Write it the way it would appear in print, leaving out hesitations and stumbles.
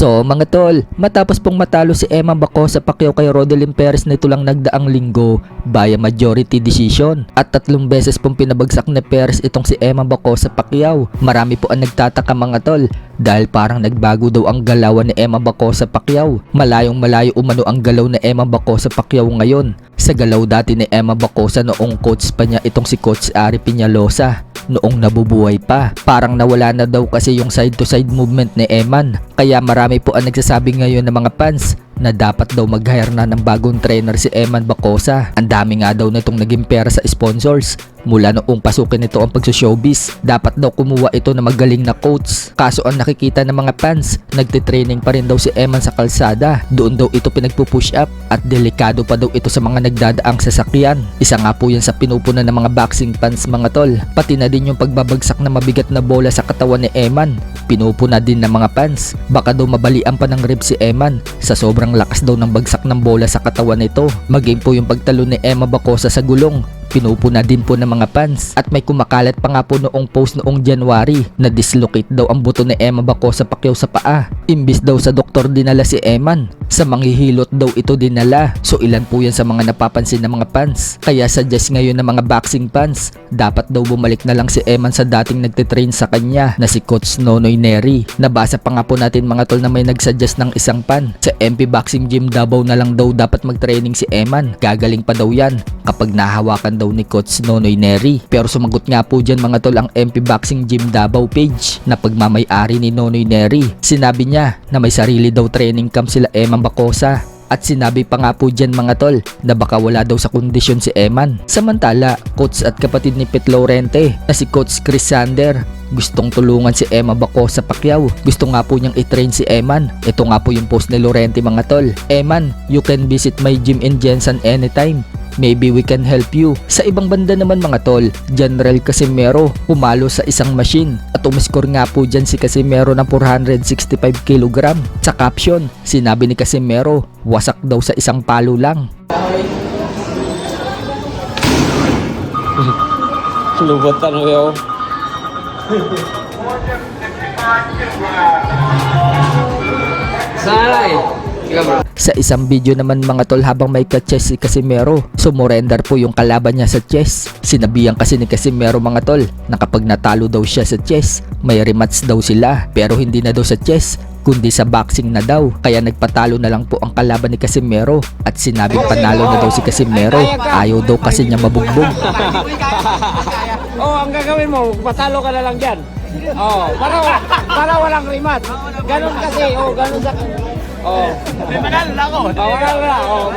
So mga tol, matapos pong matalo si Emma Bacosa Pacquiao kay Rodelyn Perez nito lang nagdaang linggo via majority decision at 3 beses pong pinabagsak ni Perez itong si Emma Bacosa Pacquiao. Marami po ang nagtataka mga tol dahil parang nagbago daw ang galawan ni Emma Bacosa Pacquiao. Malayong malayo umano ang galaw ni Emma Bacosa Pacquiao ngayon sa galaw dati ni Emma Bacosa noong coach pa niya itong si Coach Ari Peñalosa noong nabubuhay pa. Parang nawala na daw kasi yung side to side movement ni Eman. Kaya marami po ang nagsasabi ngayon ng mga fans na dapat daw mag-hire na ng bagong trainer si Eman Bacosa. Ang dami nga daw nitong naging pera sa sponsors mula noong pasukin nito ang pagso-showbiz. Dapat daw kumuha ito na magaling na coach. Kaso ang nakikita ng mga fans, nagtitraining pa rin daw si Eman sa kalsada. Doon daw ito pinagpo-push up at delikado pa daw ito sa mga nagdadaang sasakyan. Isa nga po yan sa pinupunan ng mga boxing fans mga tol. Pati na din yung pagbabagsak na mabigat na bola sa katawan ni Eman. Pinupuna din ng mga fans. Baka daw mabalian pa ng ribs si Eman sa sobrang lakas daw ng bagsak ng bola sa katawan nito. Maging po yung pagtalo ni Emma Bacosa sa gulong, pinupuna din po ng mga fans. At may kumakalat pa nga po noong post noong January na dislocate daw ang buto ni Emma Bacosa Pacquiao sa paa. Imbis daw sa doktor dinala si Eman, sa manghihilot daw ito dinala. So ilan po yan sa mga napapansin ng mga fans. Kaya suggest ngayon ng mga boxing fans, dapat daw bumalik na lang si Eman sa dating nagtitrain sa kanya na si Coach Nonoy Neri. Nabasa pa nga po natin mga tol na may nagsuggest ng isang fan, sa MP Boxing Gym Davao na lang daw dapat mag-training si Eman. Gagaling pa daw yan kapag nahawakan daw ni Coach Nonoy Neri. Pero sumagot nga po dyan mga tol ang MP Boxing Gym Davao page na pagmamay-ari ni Nonoy Neri. Sinabi niya na may sarili daw training camp sila Emma Bacosa. At sinabi pa nga po dyan mga tol na baka wala daw sa kondisyon si Eman. Samantala, coach at kapatid ni Pete Laurente na si Coach Chris Sander gustong tulungan si Emma Bacosa Pacquiao. Gusto nga po niyang i-train si Eman. Ito nga po yung post ni Laurente mga tol. Eman, you can visit my gym in Jensen anytime. Maybe we can help you. Sa ibang banda naman mga tol, General Casimero pumalo sa isang machine at umiskor nga po dyan si Casimero ng 465 kg. Sa caption, sinabi ni Casimero, wasak daw sa isang palo lang. Lubutan mo yun. Salay! Sa isang video naman mga tol habang may ka-chess si Casimero, sumurrender po yung kalaban niya sa chess. Sinabihan kasi ni Casimero mga tol na kapag natalo daw siya sa chess, may rematch daw sila. Pero hindi na daw sa chess, kundi sa boxing na daw. Kaya nagpatalo na lang po ang kalaban ni Casimero at sinabing panalo na daw si Casimero. Ayaw daw kasi niya mabugbog. Oh, ang gagawin mo, patalo ka na lang dyan. Oh, para walang rematch. Ganun kasi, oh, ganun sa... Oh. May manalo na ako. Oh, manalo na. Oh,